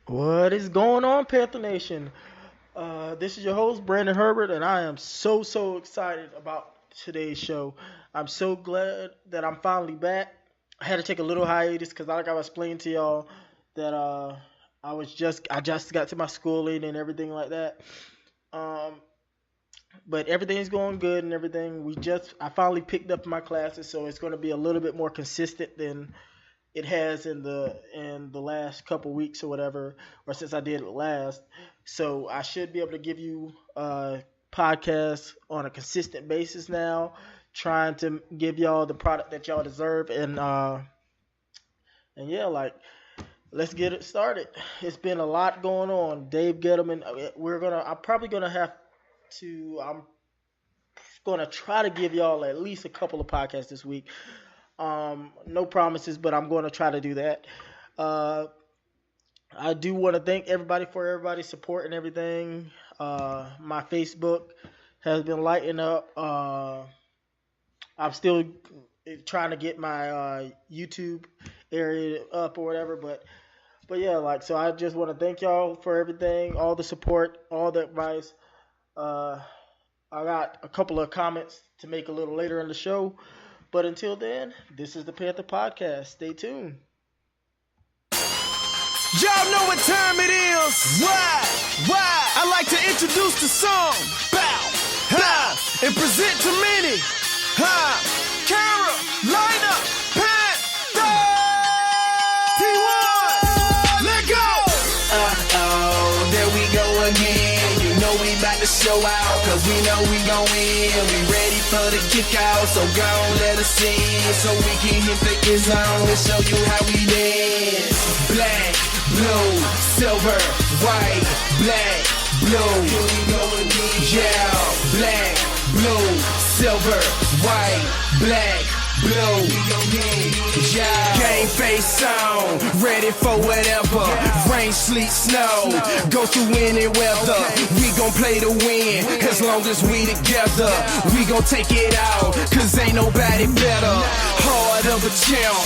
What is going on, Panther Nation? This is your host, Brandon Herbert, and I am so excited about today's show. I'm so glad that I'm finally back. I had to take a little hiatus because, like I was explaining to y'all, that I just got to my schooling and everything like that. Um, but everything's going good and everything. I finally picked up my classes, so it's going to be a little bit more consistent than it has in the last couple weeks or whatever, or since I did it last. So I should be able to give you podcasts on a consistent basis now, trying to give y'all the product that y'all deserve, and yeah, like let's get it started. It's been a lot going on. Dave Gettleman, I'm probably gonna have to. I'm gonna try to give y'all at least a couple of podcasts this week. No promises, but I'm going to try to do that. Uh, I do want to thank everybody for everybody's support and everything. My Facebook has been lighting up. I'm still trying to get my YouTube area up or whatever, but yeah, like so. I just want to thank y'all for everything, all the support, all the advice. Uh, I got a couple of comments to make a little later in the show. But until then, this is the Panther Podcast. Stay tuned. Y'all know what time it is. Why? I like to introduce the song. Bow, ha, and present to many. Ha, Carolina Panthers. T1, let go. Uh-oh, there we go again. You know we about to show out, cause we know we gon' win. We ready for the kick out, so go on, let us in, so we can hit the end zone and show you how we dance. Black, blue, silver, white, black, blue. Here we go again. Yeah, black, blue, silver, white, black, blue. Yeah. Game face on, ready for whatever. Rain, sleet, snow, go through any weather. We gon' play to win, as long as we together. We gon' take it out, cause ain't nobody better. Heart of a champ,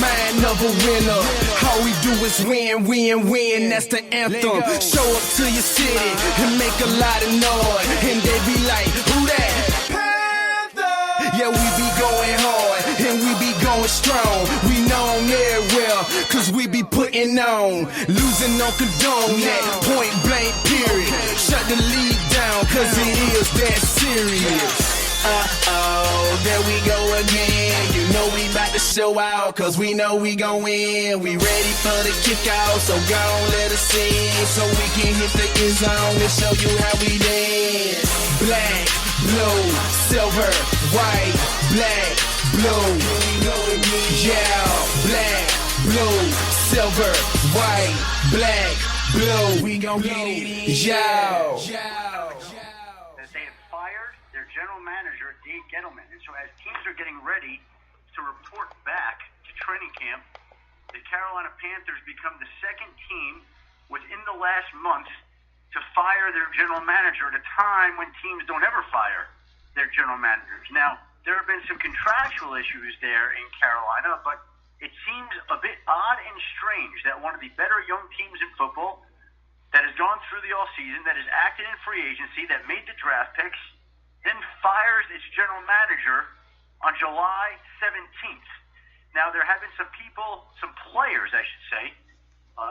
mind of a winner. All we do is win, that's the anthem. Show up to your city and make a lot of noise, and they be like, who that? Panther! Yeah, we be going hard, and we be going strong. We known everywhere, cause we be putting on. Losing on condone that, point blank period. Shut the league down, cause it is that serious. Uh-oh, there we go again. You know we about to show out, cause we know we gon' win. We ready for the kick out, so go on, let us in, so we can hit the end zone and show you how we dance. Black, blue, silver, white, black, blue. Yeah, black, blue, silver, white, black, blue. We gon' get it in. Yo. They have fired their general manager, Dave Gettlemen. And so as teams are getting ready to report back to training camp, the Carolina Panthers become the second team within the last month to fire their general manager at a time when teams don't ever fire their general managers. Now, there have been some contractual issues there in Carolina, but it seems a bit odd and strange that one of the better young teams in football that has gone through the offseason, that has acted in free agency, that made the draft picks, then fires its general manager on July 17th. Now, there have been some people, some players, I should say,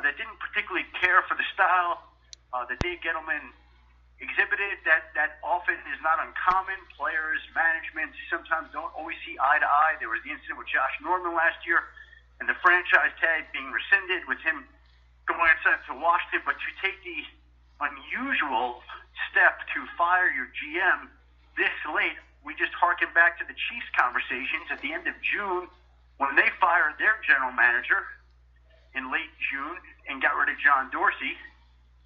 that didn't particularly care for the style that Dave Gettleman exhibited. That often is not uncommon. Players, management sometimes don't always see eye to eye. There was the incident with Josh Norman last year, and the franchise tag being rescinded with him going to Washington, but to take the unusual step to fire your GM this late, we just harken back to the Chiefs conversations at the end of June when they fired their general manager in late June and got rid of John Dorsey.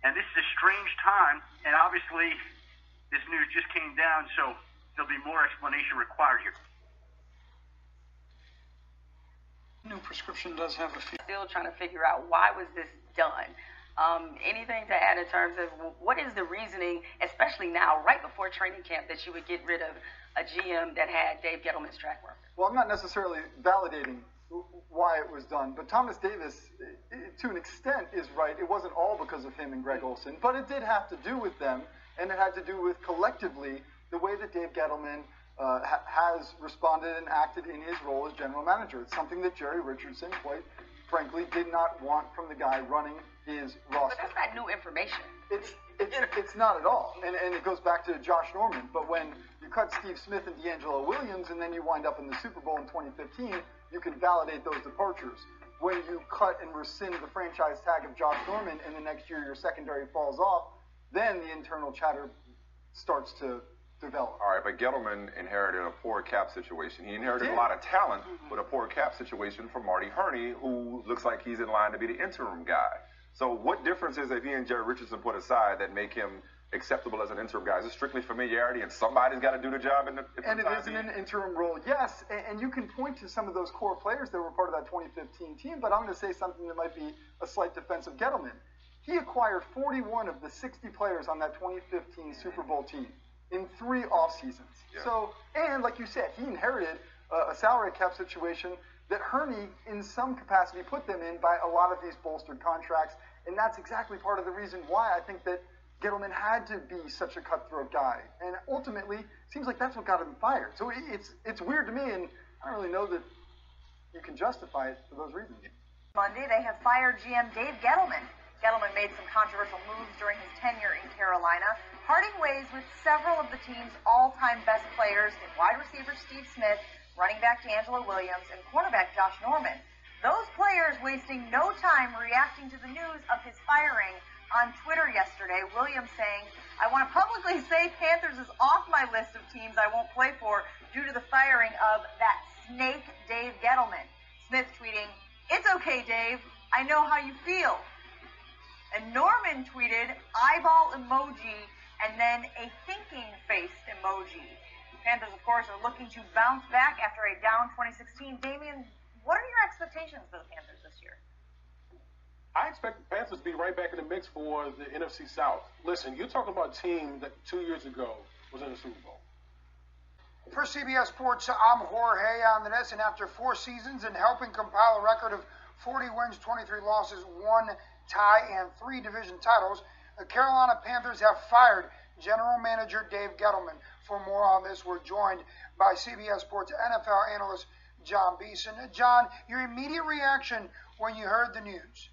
And this is a strange time, and obviously this news just came down, so there'll be more explanation required here. New prescription does have a fee. Still trying to figure out why was this done. Anything to add in terms of what is the reasoning, especially now, right before training camp, that you would get rid of a GM that had Dave Gettleman's track record? Well, I'm not necessarily validating why it was done. But Thomas Davis, to an extent, is right. It wasn't all because of him and Greg Olson, but it did have to do with them, and it had to do with collectively the way that Dave Gettleman has responded and acted in his role as general manager. It's something that Jerry Richardson, quite frankly, did not want from the guy running his roster. But that's not new information. It's not at all. And it goes back to Josh Norman. But when you cut Steve Smith and D'Angelo Williams and then you wind up in the Super Bowl in 2015, you can validate those departures. When you cut and rescind the franchise tag of Josh Norman and the next year your secondary falls off, then the internal chatter starts to develop. All right, but Gettleman inherited a poor cap situation. He inherited a lot of talent with a poor cap situation from Marty Herney, who looks like he's in line to be the interim guy. So what difference is that he and Jerry Richardson put aside that make him acceptable as an interim guy? Is it strictly familiarity and somebody's got to do the job? And it is in an interim role, yes. And you can point to some of those core players that were part of that 2015 team, but I'm going to say something that might be a slight defense of Gettleman. He acquired 41 of the 60 players on that 2015 Super Bowl team in 3 off seasons. Yeah. So, and like you said, he inherited a salary cap situation that Herney, in some capacity, put them in by a lot of these bolstered contracts, and that's exactly part of the reason why I think that Gettleman had to be such a cutthroat guy, and ultimately, it seems like that's what got him fired. So it's weird to me, and I don't really know that you can justify it for those reasons. Monday, they have fired GM Dave Gettleman. Gettleman made some controversial moves during his tenure in Carolina, parting ways with several of the team's all-time best players in wide receiver Steve Smith, running back D'Angelo Williams, and cornerback Josh Norman. Those players wasting no time reacting to the news of his firing on Twitter yesterday. Williams saying, "I want to publicly say Panthers is off my list of teams I won't play for due to the firing of that snake Dave Gettleman." Smith tweeting, "It's okay, Dave. I know how you feel." And Norman tweeted, eyeball emoji, and then a thinking face emoji. Panthers, of course, are looking to bounce back after a down 2016. Damian, what are your expectations for the Panthers this year? I expect the Panthers to be right back in the mix for the NFC South. Listen, you're talking about a team that 2 years ago was in the Super Bowl. For CBS Sports, I'm Jorge Andres, and after 4 seasons and helping compile a record of 40 wins, 23 losses, 1 tie, and 3 division titles, the Carolina Panthers have fired General Manager Dave Gettleman. For more on this, we're joined by CBS Sports NFL analyst John Beeson. John, your immediate reaction when you heard the news?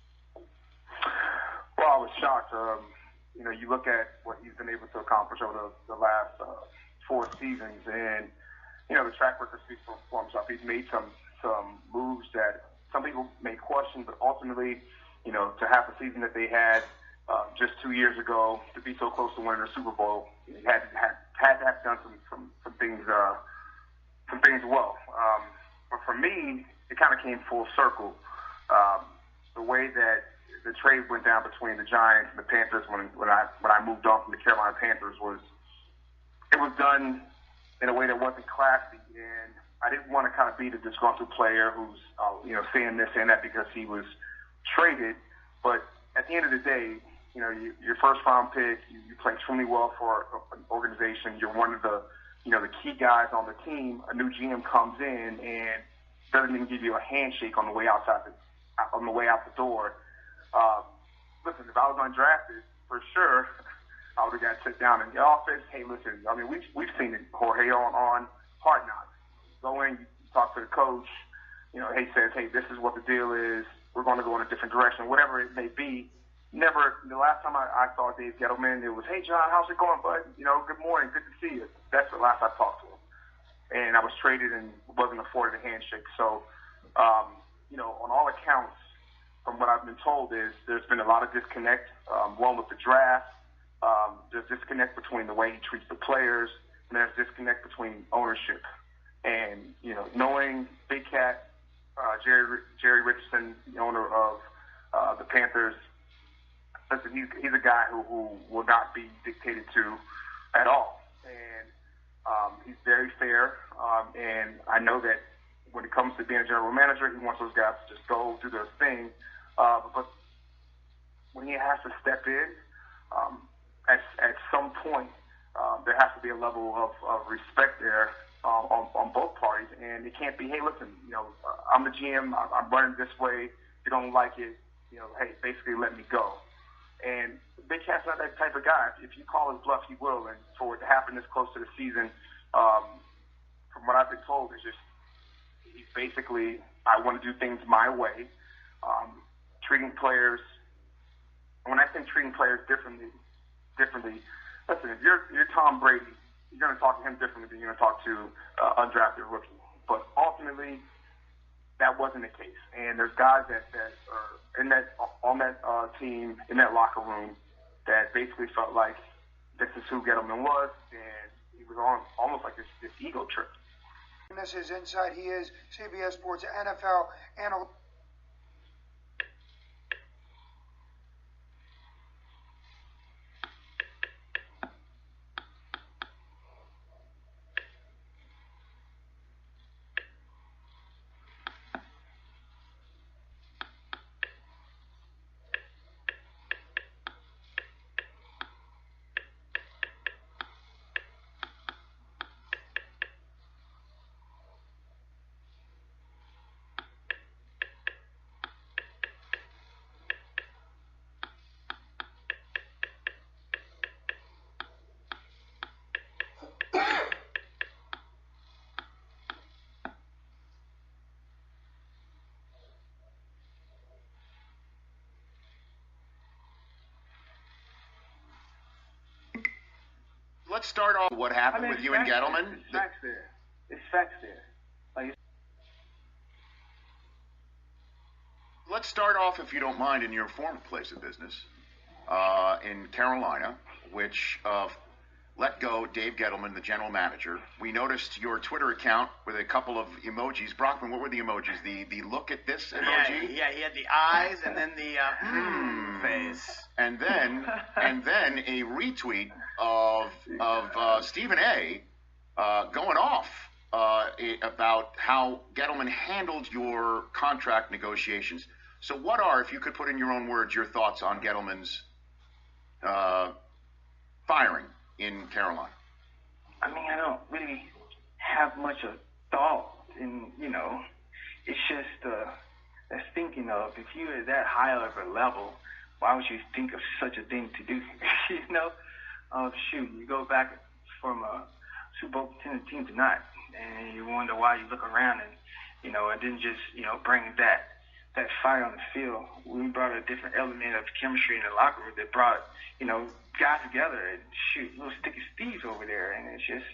Well, I was shocked. You look at what he's been able to accomplish over the last 4 seasons, and the track record speaks for himself. He's made some moves that some people may question, but ultimately, to have the season that they had just 2 years ago, to be so close to winning a Super Bowl, he had to have done some things well. But for me, it kind of came full circle. The way that the trade went down between the Giants and the Panthers when I moved on from the Carolina Panthers was done in a way that wasn't classy, and I didn't want to kind of be the disgruntled player who's saying this and that because he was traded. But at the end of the day, your first round pick, you play extremely well for an organization. You're one of the the key guys on the team. A new GM comes in and doesn't even give you a handshake on the way out the door. Listen, if I was undrafted, for sure, I would have got to sit down in the office. Hey, listen, I mean, we've seen it, Jorge, on Hard Knocks. Go in, you talk to the coach. He says, hey, this is what the deal is. We're going to go in a different direction, whatever it may be. Never, the last time I saw Dave Gettleman, it was, hey, John, how's it going, bud? Good morning, good to see you. That's the last I talked to him. And I was traded and wasn't afforded a handshake. So, on all accounts, from what I've been told, is there's been a lot of disconnect, one with the draft. There's disconnect between the way he treats the players, and there's disconnect between ownership. And, knowing Big Cat, Jerry Richardson, the owner of the Panthers, listen, he's a guy who will not be dictated to at all. And he's very fair. And I know that when it comes to being a general manager, he wants those guys to just go do their thing. But when he has to step in, at some point, there has to be a level of respect there on both parties, and it can't be, hey, listen, I'm the GM, I'm running this way. If you don't like it, hey, basically let me go. And Big Cat's not that type of guy. If you call his bluff, he will. And for it to happen this close to the season, from what I've been told, is just he's basically, I want to do things my way. Treating players, when I say treating players differently, listen, if you're Tom Brady, you're going to talk to him differently than you're going to talk to undrafted rookie. But ultimately, that wasn't the case. And there's guys that are on that team, in that locker room, that basically felt like this is who Gettleman was, and he was on almost like this ego trip. This is Inside. He is CBS Sports NFL analyst. Let's start off with what happened with you and Gettleman. It's facts there. Let's start off, if you don't mind, in your former place of business in Carolina, which let go Dave Gettleman, the general manager. We noticed your Twitter account with a couple of emojis. Brockman, what were the emojis? The look at this emoji? Yeah, he had the eyes and then the face. And then a retweet of Stephen A. Going off about how Gettleman handled your contract negotiations. So what are, if you could put in your own words, your thoughts on Gettleman's firing in Carolina? I mean, I don't really have much of thought, and it's just that's thinking of, if you're at that high of a level, why would you think of such a thing to do? Shoot, you go back from a Super Bowl contending team to not, and you wonder why. You look around and it didn't just bring that fire on the field. We brought a different element of chemistry in the locker room that brought guys together. And shoot, little sticky Steve's over there, and it's just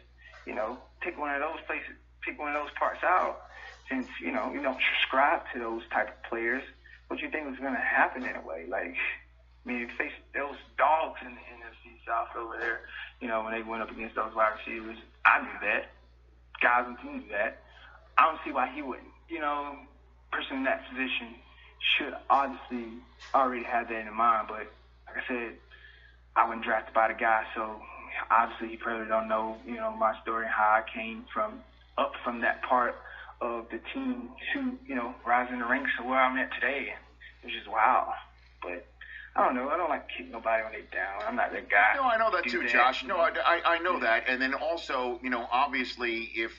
take one of those places, pick one of those parts out. Since you don't subscribe to those type of players, what do you think was going to happen in a way? Like, I mean, you face those dogs in the NFC South over there, when they went up against those wide receivers. I knew that. Guys on the team knew that. I don't see why he wouldn't. Person in that position should obviously already have that in mind. But like I said, I wasn't drafted by the guy, so obviously he probably don't know, my story and how I came up from that part of the team to, rising the ranks to where I'm at today. It was just wild. But I don't know. I don't like to kick nobody when they're down. I'm not that guy. No, I know that too, Josh. No, I know that. And then also, obviously, if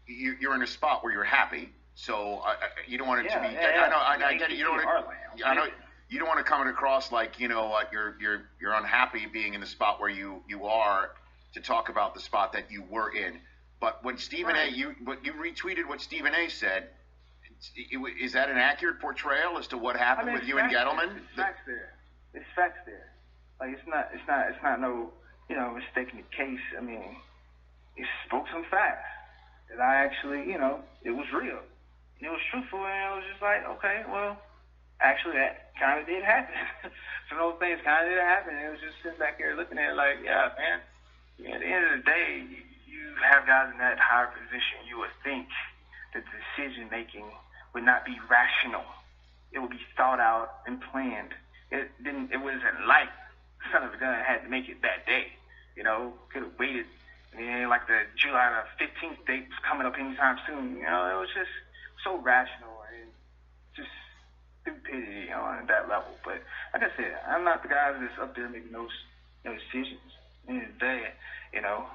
you're in a spot where you're happy, so you don't want it to be. I get it. You don't want to. I know you don't want to come across like you're unhappy being in the spot where you are to talk about the spot that you were in. But when Stephen A. you retweeted what Stephen A. said. Is that an accurate portrayal as to what happened with you and Gettleman? It's facts there. Like, it's not no, mistaking the case. I mean, it spoke some facts that I actually, it was real. It was truthful, and it was just like, okay, well, actually that kind of did happen. Some of those things kind of did happen. It was just sitting back here looking at it like, yeah, man. At the end of the day, you have guys in that higher position. You would think that the decision making would not be rational. It would be thought out and planned. It wasn't like son of a gun had to make it that day. Could have waited. And like the July 15th date was coming up anytime soon. It was just so rational and just stupidity, at that level. But like I said, I'm not the guy that's up there making those decisions. At the end of the day,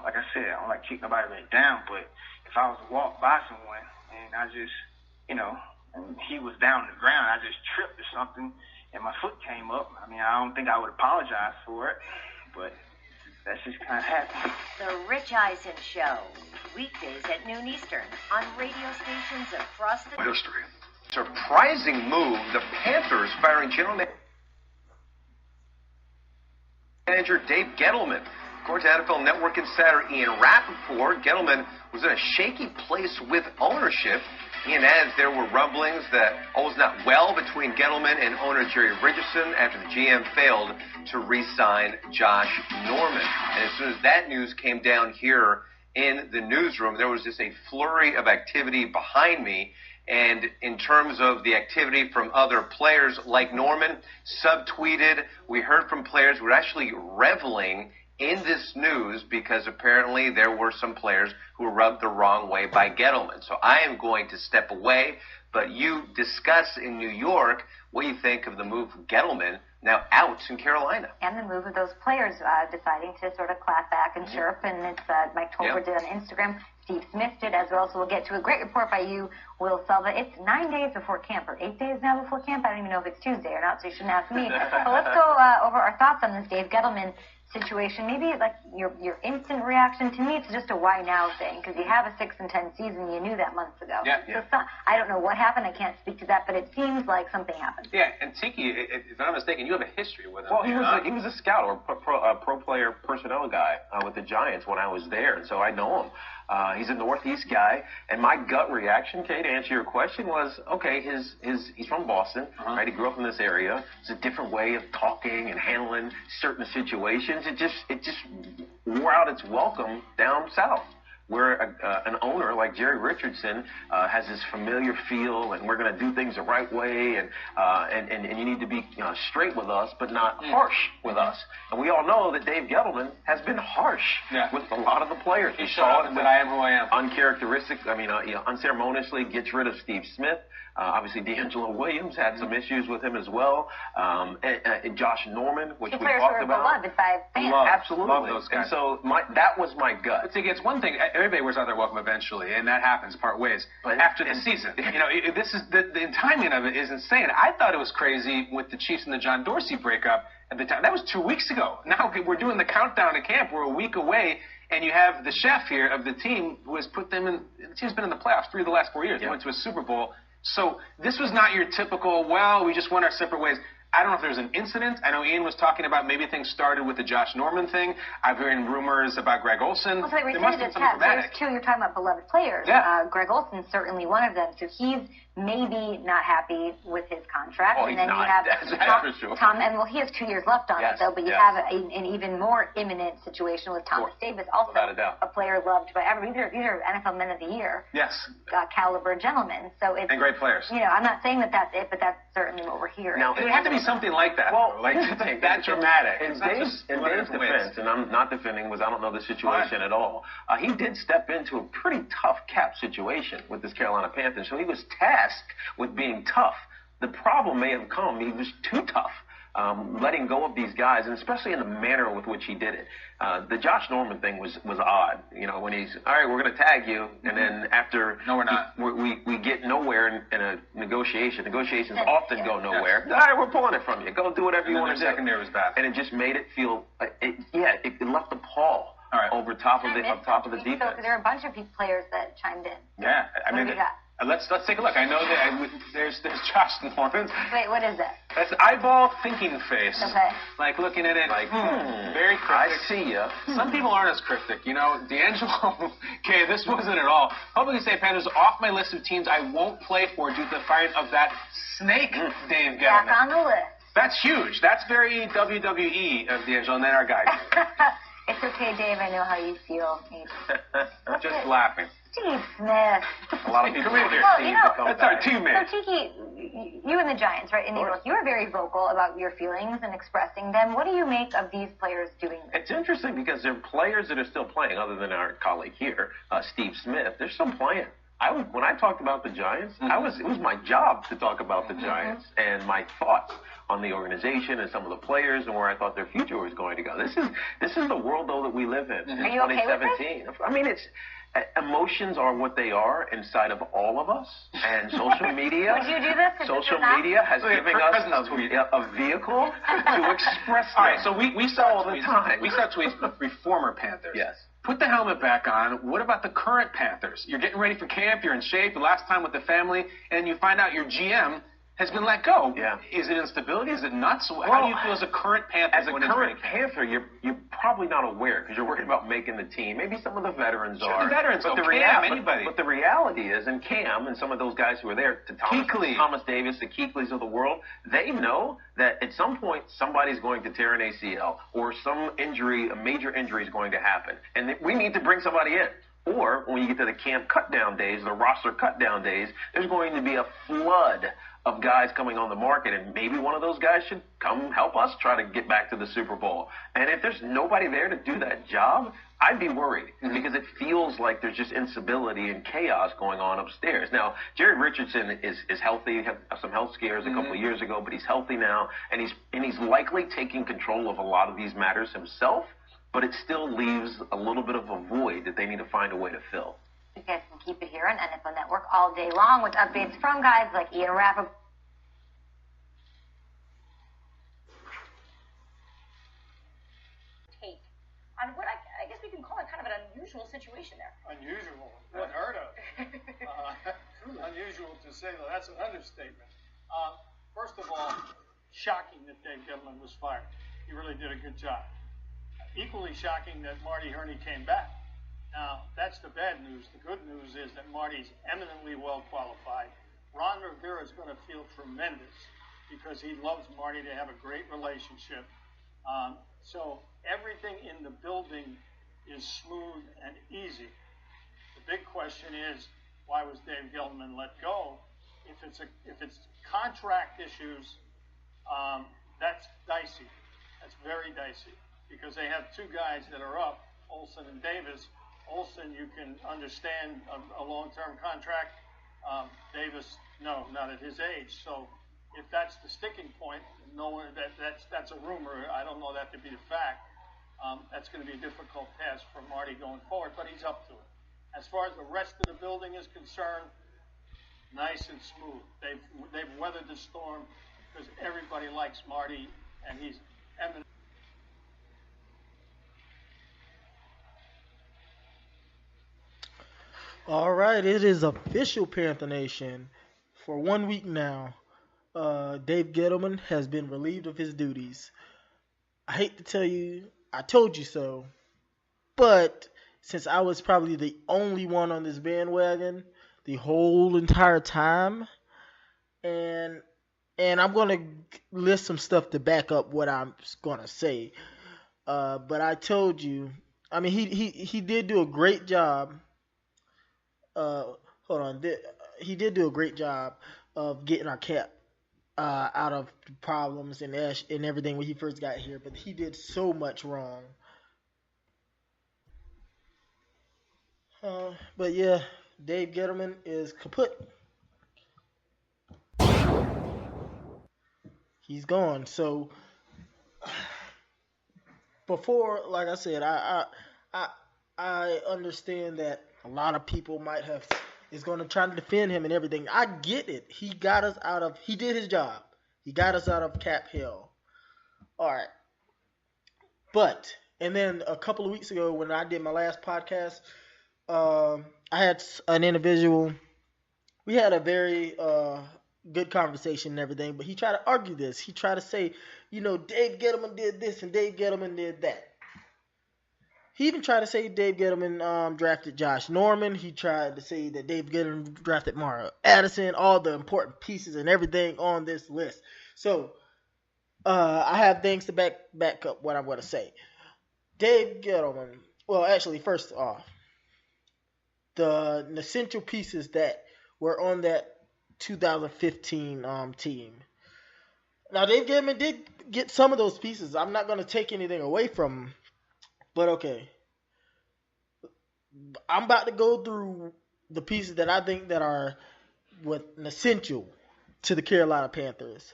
like I said, I don't like kick nobody right down, but if I was to walk by someone and I just, and he was down on the ground, I just tripped or something, and my foot came up. I mean, I don't think I would apologize for it, but that's just kind of happened. The Rich Eisen Show, weekdays at noon Eastern on radio stations across the history. Surprising move, the Panthers firing general manager Dave Gettlemen. According to NFL Network insider Ian Rappaport, Gettlemen was in a shaky place with ownership. Ian adds there were rumblings that all was not well between Gettlemen and owner Jerry Richardson after the GM failed to re-sign Josh Norman. And as soon as that news came down here in the newsroom, there was just a flurry of activity behind me. And in terms of the activity from other players like Norman, subtweeted, we heard from players who were actually reveling in this news because apparently there were some players who were rubbed the wrong way by Gettlemen. So I am going to step away, but you discuss in New York what you think of the move of Gettlemen now out in Carolina. And the move of those players deciding to sort of clap back and chirp, and it's Mike Tolbert did on Instagram. Steve Smith did as well, so we'll get to a great report by you, Will Selva. It's 9 days before camp, or 8 days now before camp. I don't even know if it's Tuesday or not, so you shouldn't ask me. But let's go over our thoughts on this Dave Gettlemen situation. Maybe like your instant reaction. To me, it's just a why now thing, because you have a 6-10 season. You knew that months ago. So I don't know what happened. I can't speak to that, but it seems like something happened. Yeah, and Tiki, if I'm not mistaken, you have a history with him. Well, he was a scout or pro player personnel guy with the Giants when I was there, and so I know him. He's a Northeast guy, and my gut reaction, Kay, to answer your question was, okay, he's from Boston, right? He grew up in this area. It's a different way of talking and handling certain situations. It just wore out its welcome down south, where an owner like Jerry Richardson has this familiar feel, and we're going to do things the right way, and you need to be straight with us, but not harsh with us. And we all know that Dave Gettlemen has been harsh with a lot of the players. He saw it, but I am who I am. Uncharacteristic, unceremoniously gets rid of Steve Smith. Obviously, D'Angelo Williams had some issues with him as well. And Josh Norman, which we talked about. Beloved by fans. Absolutely. Love those guys. And so that was my gut. But it's one thing. Everybody wears out their welcome eventually, and that happens part ways. But after the season, this is the timing of it is insane. I thought it was crazy with the Chiefs and the John Dorsey breakup at the time. That was 2 weeks ago. Now we're doing the countdown to camp. We're a week away. And you have the chef here of the team who has put them in. The team's been in the playoffs 3 of the last 4 years. They went to a Super Bowl. So this was not your typical, well, we just went our separate ways. I don't know if there's an incident. I know Ian was talking about maybe things started with the Josh Norman thing. I've heard rumors about Greg Olsen. Well, so there must have been something dramatic. There's two, you're talking about beloved players. Greg Olsen's certainly one of them. So he's maybe not happy with his contract. And then you have Tom, and he has 2 years left on it, though, but you have an even more imminent situation with Thomas Davis, also a player loved by everyone. These are NFL Men of the Year. Caliber gentlemen. So it's, and great players. I'm not saying that that's it, but that's certainly what we're hearing. Now, it had to be something like that. Well, like that dramatic. In Dave's defense, and I'm not defending because I don't know the situation at all, he did step into a pretty tough cap situation with this Carolina Panthers, so he was tasked with being tough. The problem may have come, he was too tough. Letting go of these guys, and especially in the manner with which he did it. The Josh Norman thing was odd. When he's, all right, we're going to tag you, and then after no, we're not. We get nowhere in a negotiation. Negotiations often go nowhere. All right, we're pulling it from you. Go do whatever you want to do. Secondary was bad, and it just made it feel. It left a pall over top of the defense. So there are a bunch of players that chimed in. Yeah, I mean. Let's take a look. I know that there's Josh Norman. Wait, what is that? That's eyeball thinking face. Okay. Like looking at it, very cryptic. I see ya. Some people aren't as cryptic. D'Angelo, okay, this wasn't at all. Publicly say Panthers off my list of teams I won't play for due to the firing of that snake Dave Gettlemen. Back on the list. That's huge. That's very WWE of D'Angelo, and then our guy. It's okay, Dave. I know how you feel. Just laughing. Steve Smith. A lot of people here. That's our teammate. So, Tiki, you and the Giants, right, in New York, you were very vocal about your feelings and expressing them. What do you make of these players doing this? It's interesting because there are players that are still playing, other than our colleague here, Steve Smith. They're still playing. When I talked about the Giants, it was my job to talk about the Giants and my thoughts on the organization and some of the players and where I thought their future was going to go. This is the world, though, that we live in Are you 2017. Okay with this? I mean, Emotions are what they are inside of all of us, and social media. Would you do this? Social media has given us a vehicle to express them. All right, so we saw all the time. We saw tweets from former Panthers. Yes. Put the helmet back on. What about the current Panthers? You're getting ready for camp. You're in shape. The last time with the family, and you find out your GM has been let go. Yeah. Is it instability? Is it nuts? How do you feel as a current Panther? As a current Panther, you're probably not aware because you're worried about making the team. Maybe some of the veterans Sure, are. the veterans, but anybody. But the reality is, and Cam and some of those guys who are there, to Thomas Davis, the Kuechly's of the world, they know that at some point somebody's going to tear an ACL or some injury, a major injury is going to happen, and we need to bring somebody in. Or when you get to the camp cut-down days, the roster cut-down days, there's going to be a flood of guys coming on the market, and maybe one of those guys should come help us try to get back to the Super Bowl. And if there's nobody there to do that job, I'd be worried because it feels like there's just instability and chaos going on upstairs. Now, Jerry Richardson is healthy. He had some health scares a couple of years ago, but he's healthy now, and he's likely taking control of a lot of these matters himself, but it still leaves a little bit of a void that they need to find a way to fill. You guys can keep it here on NFL Network all day long with updates from guys like Ian Rappaport. Take on what I guess we can call it kind of an unusual situation there. Unusual, unheard of. Unusual to say that. That's an understatement. First of all, shocking that Dave Gettlemen was fired. He really did a good job. Equally shocking that Marty Hurney came back. Now, that's the bad news. The good news is that Marty's eminently well qualified. Ron Rivera is going to feel tremendous because he loves Marty. They have a great relationship. So everything in the building is smooth and easy. The big question is, why was Dave Gettlemen let go? If it's contract issues, that's dicey. That's very dicey because they have two guys that are up, Olsen and Davis. Olsen, you can understand a long-term contract. Davis, no, not at his age. So if that's the sticking point, that's a rumor. I don't know that to be the fact. That's going to be a difficult task for Marty going forward, but he's up to it. As far as the rest of the building is concerned, nice and smooth. They've weathered the storm because everybody likes Marty, and he's eminent. All right, it is official, Panther Nation. For 1 week now, Dave Gettlemen has been relieved of his duties. I hate to tell you, I told you so, but since I was probably the only one on this bandwagon the whole entire time, and I'm going to list some stuff to back up what I'm going to say, but I told you, I mean, he did do a great job. He did do a great job of getting our cap out of problems and everything when he first got here, but he did so much wrong. But yeah, Dave Gettlemen is kaput. He's gone. So before, like I said, I understand that a lot of people is going to try to defend him and everything. I get it. He did his job. He got us out of cap hell. All right. But, and then a couple of weeks ago when I did my last podcast, I had an individual, we had a very good conversation and everything, but he tried to argue this. He tried to say, Dave Gettlemen did this and Dave Gettlemen did that. He even tried to say Dave Gettlemen drafted Josh Norman. He tried to say that Dave Gettlemen drafted Mario Addison, all the important pieces and everything on this list. So I have things to back up what I'm going to say. Dave Gettlemen, well, actually, first off, the essential pieces that were on that 2015 team. Now, Dave Gettlemen did get some of those pieces. I'm not going to take anything away from him. But okay, I'm about to go through the pieces that I think that are essential to the Carolina Panthers.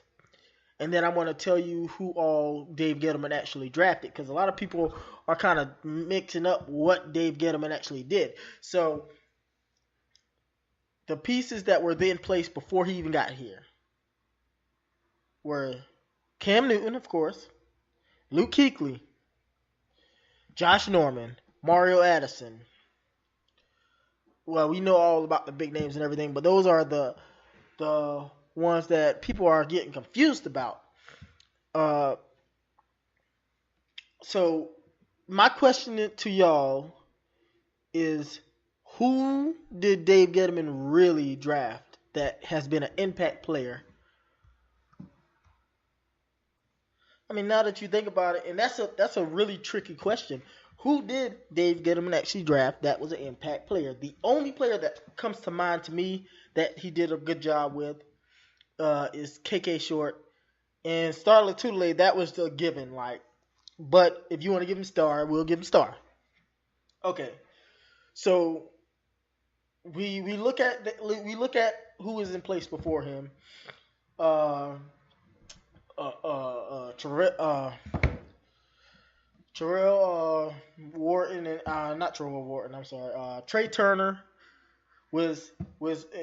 and then I'm going to tell you who all Dave Gettleman actually drafted, because a lot of people are kind of mixing up what Dave Gettleman actually did. So the pieces that were then placed before he even got here were Cam Newton, of course, Luke Kuechly, Josh Norman, Mario Addison. Well, we know all about the big names and everything, but those are the ones that people are getting confused about. So my question to y'all is, who did Dave Gettleman really draft that has been an impact player? I mean, now that you think about it, and that's a really tricky question. Who did Dave Gettleman actually draft that was an impact player? The only player that comes to mind to me that he did a good job with is KK Short. And Star Lotulelei, that was the given. But if you want to give him Star, we'll give him Star. Okay. So we look at who was in place before him. Terrell Wharton and not Terrell Wharton. I'm sorry. Trey Turner was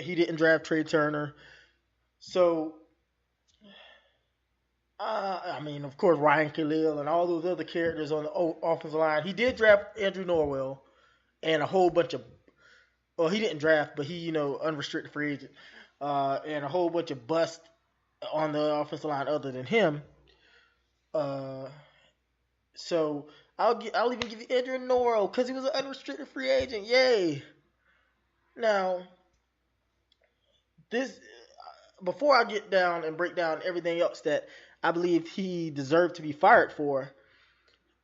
he didn't draft Trey Turner. So I mean, of course, Ryan Khalil and all those other characters on the offensive line. He did draft Andrew Norwell and a whole bunch of. Well, he didn't draft, but he unrestricted free agent and a whole bunch of busts on the offensive line other than him. So I'll even give you Andrew Norwell because he was an unrestricted free agent. Yay! Now, this before I get down and break down everything else that I believe he deserved to be fired for,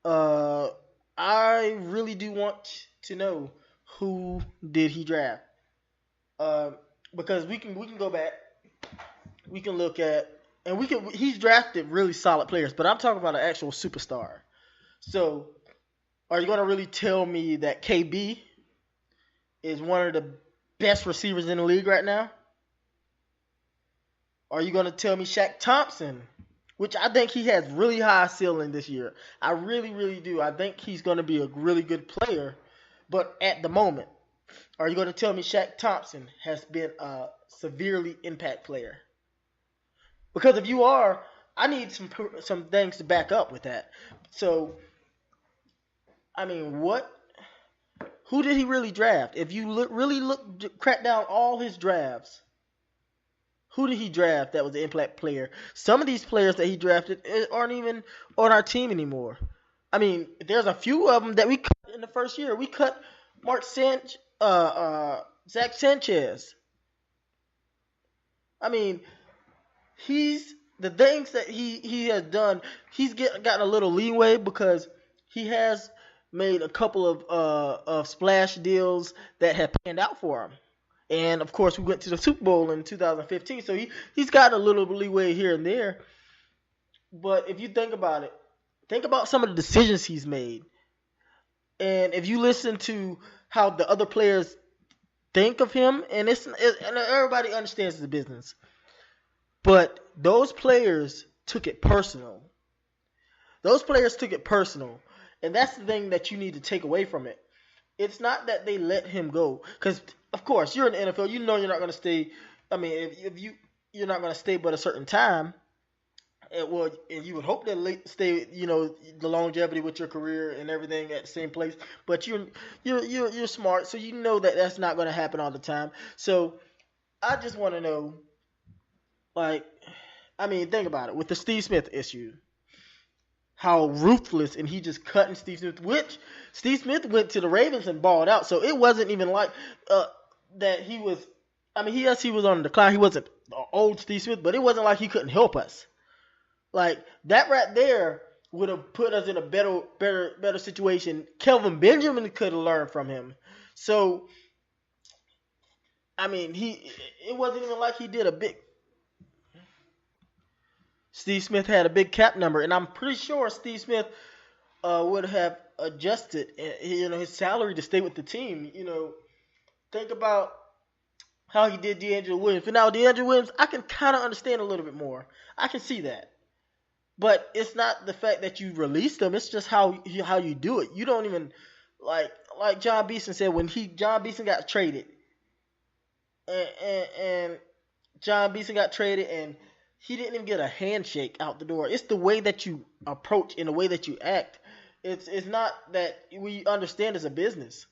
I really do want to know who did he draft, because we can go back, we can look at, and he's drafted really solid players, but I'm talking about an actual superstar. So, are you going to really tell me that KB is one of the best receivers in the league right now? Are you going to tell me Shaq Thompson, which I think he has really high ceiling this year? I really, really do. I think he's going to be a really good player, but at the moment, are you going to tell me Shaq Thompson has been a severely impact player? Because if you are, I need some things to back up with that. So, I mean, who did he really draft? If you crack down all his drafts, who did he draft that was an impact player? Some of these players that he drafted aren't even on our team anymore. I mean, there's a few of them that we cut in the first year. We cut Zach Sanchez. I mean, the things that he has done, he's gotten a little leeway because he has made a couple of splash deals that have panned out for him. And, of course, we went to the Super Bowl in 2015, so he's got a little leeway here and there. But if you think about it, think about some of the decisions he's made. And if you listen to how the other players think of him, and everybody understands the business, but those players took it personal. And that's the thing that you need to take away from it. It's not that they let him go, because of course you're in the NFL. You know you're not going to stay. I mean, if you're not going to stay but a certain time. And you would hope to stay, the longevity with your career and everything at the same place. But you're smart, so you know that that's not going to happen all the time. So I just want to know, think about it with the Steve Smith issue. How ruthless, and he just cutting Steve Smith, which Steve Smith went to the Ravens and balled out. So it wasn't even like that he was. I mean, he was on the decline. He wasn't old Steve Smith, but it wasn't like he couldn't help us. Like that right there would have put us in a better situation. Kelvin Benjamin could have learned from him. So, I mean, it wasn't even like he did a big. Steve Smith had a big cap number, and I'm pretty sure Steve Smith would have adjusted, his salary to stay with the team. Think about how he did DeAngelo Williams. But now DeAngelo Williams, I can kind of understand a little bit more. I can see that. But it's not the fact that you release them. It's just how you do it. You don't even like John Beeson said when John Beeson got traded, and John Beeson got traded, and he didn't even get a handshake out the door. It's the way that you approach and the way that you act. It's not that we understand it's a business.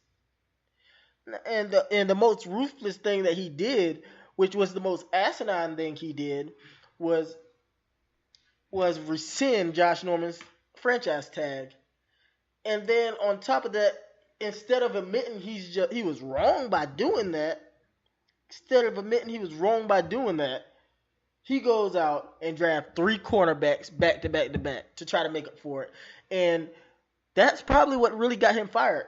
And the most ruthless thing that he did, which was the most asinine thing he did, was rescind Josh Norman's franchise tag. And then on top of that, instead of admitting he was wrong by doing that, he goes out and drafts 3 cornerbacks back to back to back to try to make up for it. And that's probably what really got him fired.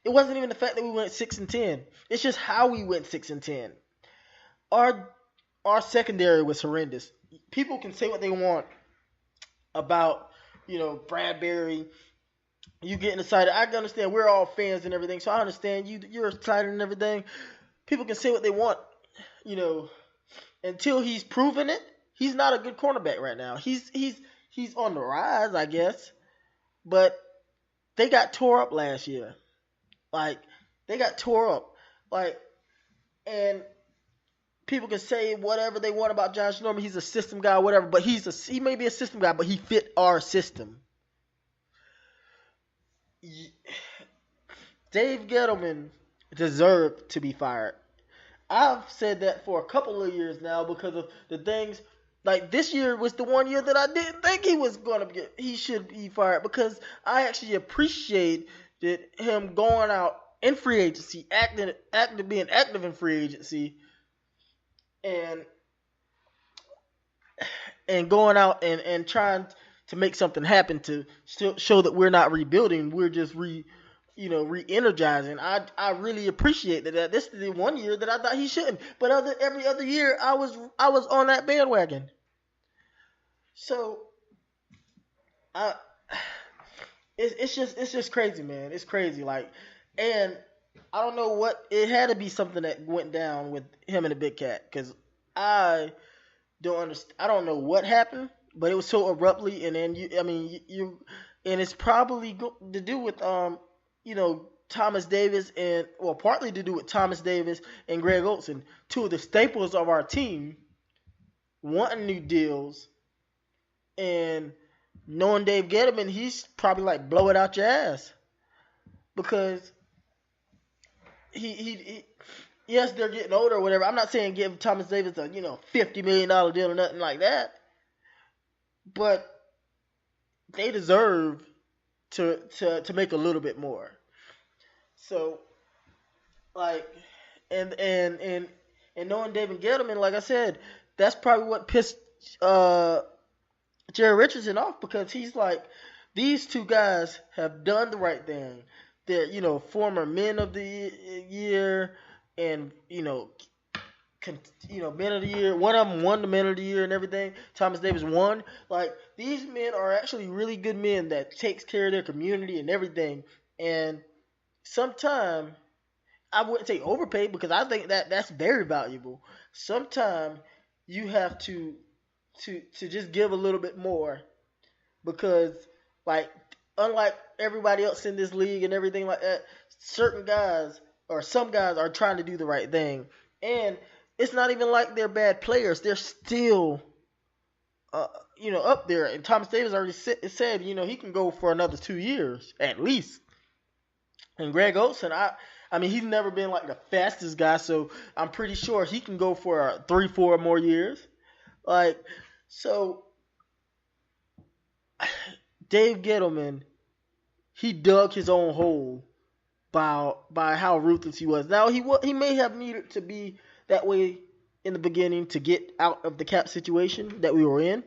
It wasn't even the fact that we went 6-10. It's just how we went 6-10. Our secondary was horrendous. People can say what they want about, Bradbury. You getting excited. I understand we're all fans and everything, so I understand you're excited and everything. People can say what they want, until he's proven it. He's not a good cornerback right now. He's on the rise, I guess. But they got tore up last year. And people can say whatever they want about Josh Norman. He's a system guy, whatever. But he may be a system guy, but he fit our system. Dave Gettleman deserved to be fired. I've said that for a couple of years now because of the things. Like this year was the one year that I didn't think he should be fired, because I actually appreciated him going out in free agency, being active in free agency, and going out and trying to make something happen to show that we're not rebuilding, we're just re-energizing. I really appreciate that. This is the one year that I thought he shouldn't, but every other year I was on that bandwagon. So it's just crazy, man. It's crazy. And I don't know what, it had to be something that went down with him and the Big Cat, because I don't understand. I don't know what happened, but it was so abruptly, and then and it's probably to do with Thomas Davis partly to do with Thomas Davis and Greg Olsen, 2 of the staples of our team, wanting new deals, and knowing Dave Gettleman, he's probably like, blow it out your ass, because he yes, they're getting older or whatever. I'm not saying give Thomas Davis a $50 million deal or nothing like that, but they deserve to make a little bit more. So and knowing David Gettleman, like I said, that's probably what pissed Jerry Richardson off, because he's like, these 2 guys have done the right thing. They're former men of the year, and men of the year. One of them won the men of the year and everything. Thomas Davis won. Like, these men are actually really good men that takes care of their community and everything. And sometimes, I wouldn't say overpaid, because I think that's very valuable. Sometimes you have to just give a little bit more, because unlike everybody else in this league and everything like that, some guys are trying to do the right thing, and it's not even like they're bad players. They're still up there. And Thomas Davis already said he can go for another 2 years at least. And Greg Olsen, he's never been like the fastest guy, so I'm pretty sure he can go for 3-4 more years. So Dave Gettleman, he dug his own hole by how ruthless he was. Now he may have needed to be that way in the beginning to get out of the cap situation that we were in.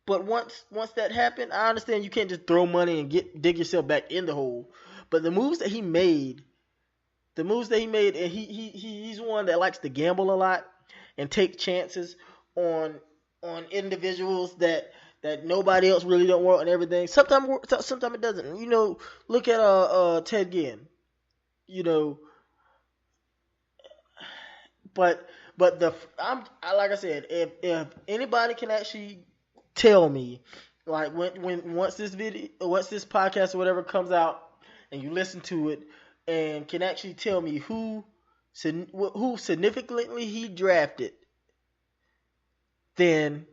But once that happened, I understand you can't just throw money and dig yourself back in the hole. But the moves that he made, and he's one that likes to gamble a lot and take chances on individuals that nobody else really don't want and everything. Sometimes it doesn't. Look at Ted Ginn. But like I said, if anybody can actually tell me, like once this podcast or whatever comes out, and you listen to it, and can actually tell me who significantly he drafted, then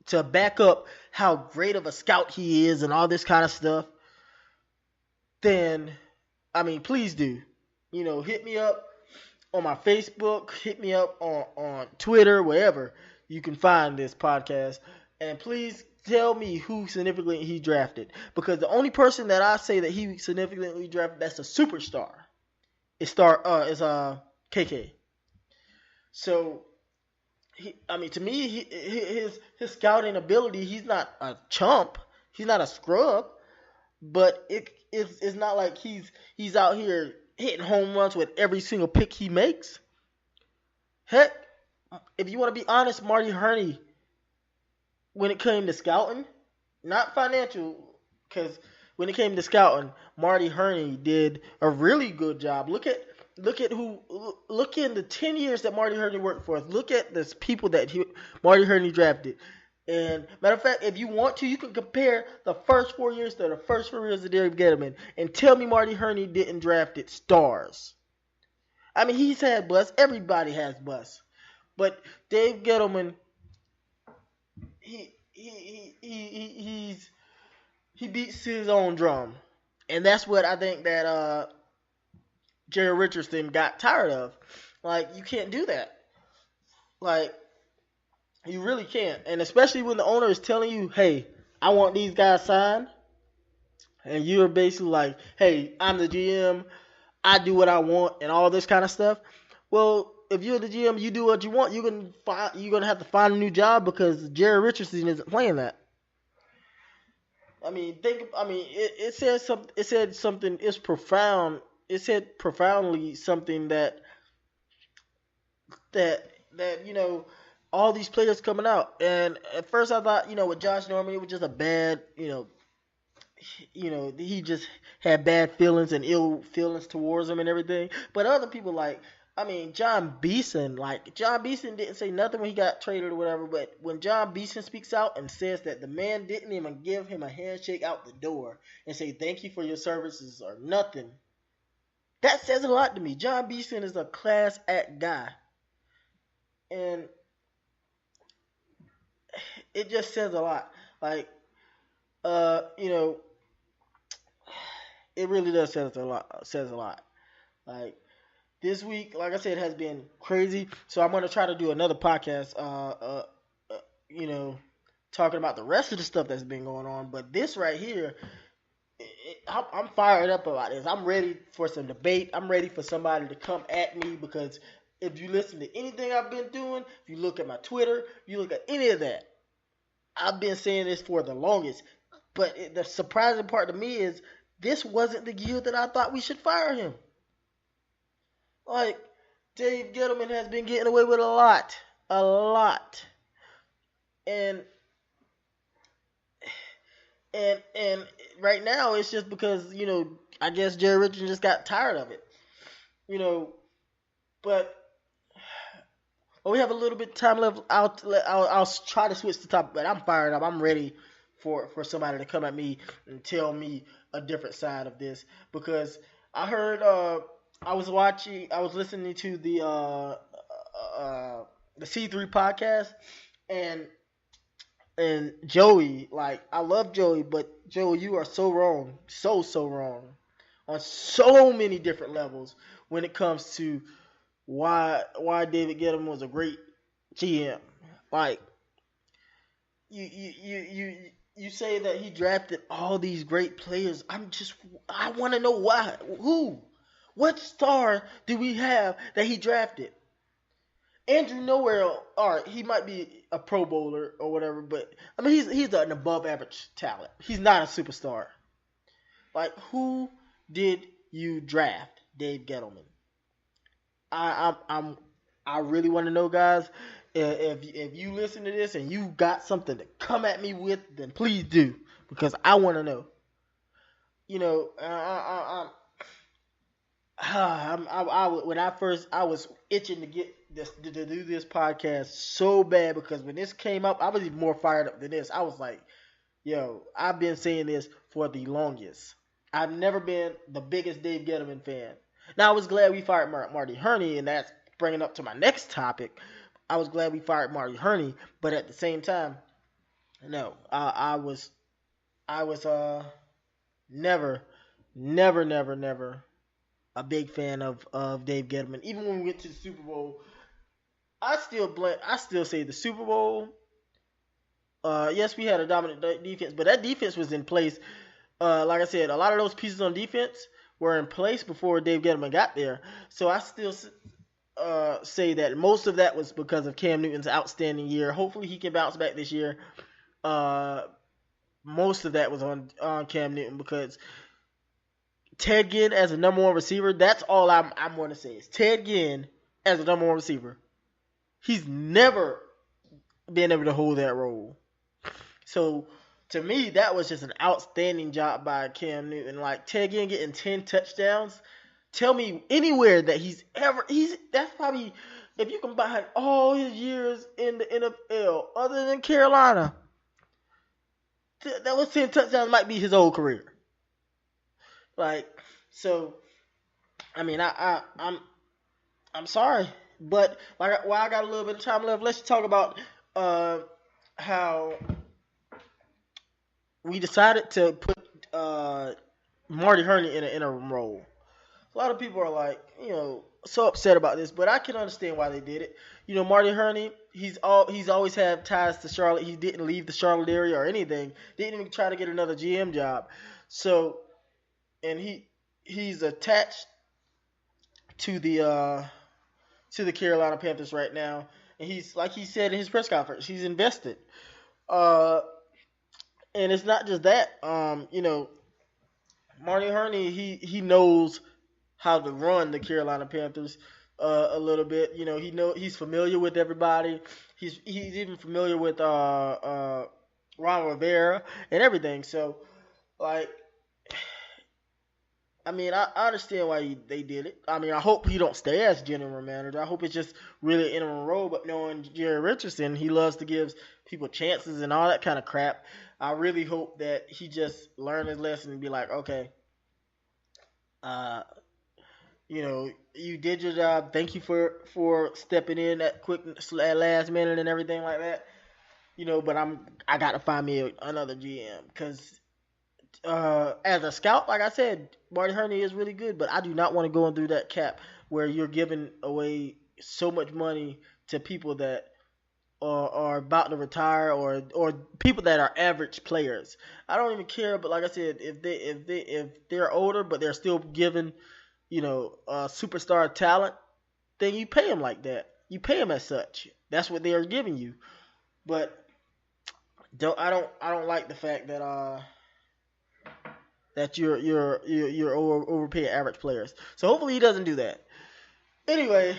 to back up how great of a scout he is and all this kind of stuff, then, I mean, please do. Hit me up on my Facebook, hit me up on Twitter, wherever you can find this podcast, and please tell me who significantly he drafted. Because the only person that I say that he significantly drafted that's a superstar is KK. So, to me, his scouting ability, he's not a chump. He's not a scrub. But it's not like he's out here hitting home runs with every single pick he makes. Heck, if you want to be honest, Marty Herney, when it came to scouting, not financial, because when it came to scouting, Marty Herney did a really good job. Look in the 10 years that Marty Herney worked for us. Look at the people that Marty Herney drafted. And matter of fact, if you want to, you can compare the first 4 years to the first 4 years of Dave Gettleman and tell me Marty Herney didn't draft stars. I mean, he's had busts. Everybody has busts. But Dave Gettleman, he beats his own drum. And that's what I think that Jerry Richardson got tired of. Like, you can't do that. Like, you really can't. And especially when the owner is telling you, hey, I want these guys signed. And you're basically like, hey, I'm the GM. I do what I want and all this kind of stuff. Well, if you're the GM, you do what you want. You're gonna have to find a new job because Jerry Richardson isn't playing that. I mean, it said something. It said something. It's profound. It said profoundly something that all these players coming out. And at first I thought, with Josh Norman, it was just a bad, he just had bad feelings and ill feelings towards him and everything. But other people John Beeson didn't say nothing when he got traded or whatever. But when John Beeson speaks out and says that the man didn't even give him a handshake out the door and say thank you for your services or nothing, that says a lot to me. John Beeson is a class act guy. And it just says a lot. Like, it really does says a lot. Like, this week, like I said, has been crazy. So I'm going to try to do another podcast, talking about the rest of the stuff that's been going on. But this right here, I'm fired up about this. I'm ready for some debate. I'm ready for somebody to come at me because if you listen to anything I've been doing, if you look at my Twitter, if you look at any of that, I've been saying this for the longest. But the surprising part to me is this wasn't the year that I thought we should fire him. Like, Dave Gettleman has been getting away with a lot. And right now it's just because, I guess Jerry Richardson just got tired of it. But we have a little bit of time left. I'll try to switch the topic, but I'm fired up. I'm ready for somebody to come at me and tell me a different side of this because I heard I was listening to the C3 podcast and Joey, like, I love Joey, but Joey, you are so wrong, so wrong on so many different levels when it comes to why David Gettleman was a great GM. Like, you say that he drafted all these great players. I want to know why. Who? What star do we have that he drafted? Andrew Nowhere, all right, he might be a Pro Bowler or whatever, but I mean he's an above average talent. He's not a superstar. Like, who did you draft, Dave Gettleman? I really want to know, guys. If you listen to this and you got something to come at me with, then please do, because I want to know. When I was itching to get this to do this podcast so bad, because when this came up, I was even more fired up than this. I was like, yo, I've been saying this for the longest. I've never been the biggest Dave Gettleman fan. Now, I was glad we fired Marty Hurney, and that's bringing up to my next topic. I was glad we fired Marty Hurney, but at the same time, no, I was never a big fan of Dave Gettleman. Even when we went to the Super Bowl, I still say the Super Bowl. Yes, we had a dominant defense, but that defense was in place. Like I said, a lot of those pieces on defense were in place before Dave Gettleman got there. So I still say that most of that was because of Cam Newton's outstanding year. Hopefully he can bounce back this year. Most of that was on Cam Newton, because Ted Ginn as a number one receiver, that's all I'm going to say is Ted Ginn as a number one receiver. He's never been able to hold that role. So to me, that was just an outstanding job by Cam Newton. Like, Ted Ginn getting 10 touchdowns. Tell me anywhere that that's probably, if you combine all his years in the NFL, other than Carolina, that was 10 touchdowns might be his whole career. Like, so, I mean, I'm sorry, but like, while I got a little bit of time left, let's talk about how we decided to put Marty Hurney in an interim role. A lot of people are like, so upset about this, but I can understand why they did it. Marty Hurney, he's always had ties to Charlotte. He didn't leave the Charlotte area or anything. Didn't even try to get another GM job. So, and he's attached to the Carolina Panthers right now, and he's, like he said in his press conference, he's invested. And it's not just that. Marty Hurney, he knows how to run the Carolina Panthers a little bit. He's familiar with everybody. He's even familiar with Ron Rivera and everything. So, like, I mean, I understand why they did it. I mean, I hope he don't stay as general manager. I hope it's just really an interim role. But knowing Jerry Richardson, he loves to give people chances and all that kind of crap. I really hope that he just learn his lesson and be like, okay, you did your job. Thank you for stepping in at last minute and everything like that. But I got to find me another GM, because as a scout, like I said, Marty Hurney is really good, but I do not want to go through that cap where you're giving away so much money to people that are about to retire or people that are average players. I don't even care, but like I said, if they're older but they're still given, superstar talent, then you pay them like that. You pay them as such. That's what they are giving you. But I don't like the fact that you're overpaying average players. So hopefully he doesn't do that. Anyway,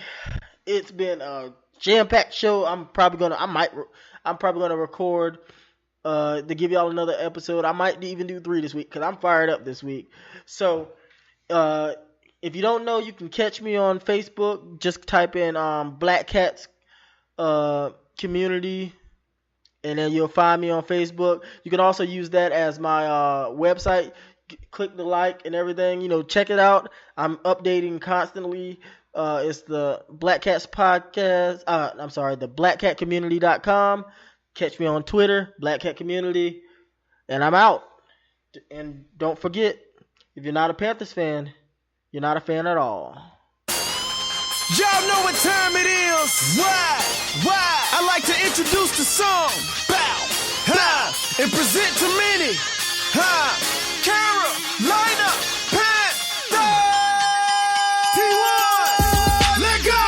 it's been a jam-packed show. I'm probably gonna record to give y'all another episode. I might even do 3 this week because I'm fired up this week. So if you don't know, you can catch me on Facebook. Just type in Black Cats community, and then you'll find me on Facebook. You can also use that as my website. Click the like and everything. Check it out. I'm updating constantly. It's the Blackkatzpodcast. The Blackkatzcommunity.com. Catch me on Twitter, Blackkat Community. And I'm out. And don't forget, if you're not a Panthers fan, you're not a fan at all. Y'all know what time it is. Why? I like to introduce the song. Bow, ha, and present to many. Carolina Panthers. T1, let go.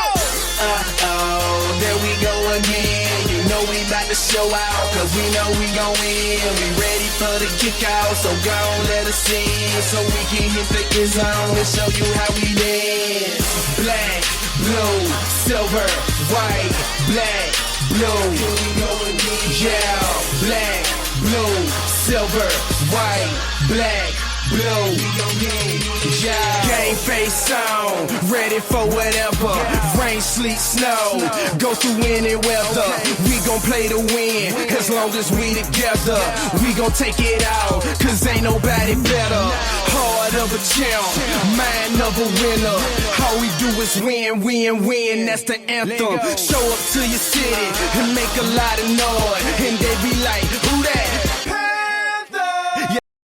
There we go again. You know we about to show out, cause we know we gon' win. We ready for the kick out, so go on, let us in, so we can hit the end zone and show you how we dance. Black, blue, silver, white, black, blue. Yeah, black, blue, silver, white, black, Blue, yeah. Game face on, ready for whatever. Rain, sleet, snow, go through any weather. We gon' play to win, as long as we together. We gon' take it out, cause ain't nobody better. Heart of a champ, mind of a winner. All we do is win, win, win, that's the anthem. Show up to your city and make a lot of noise. And they be like, who that?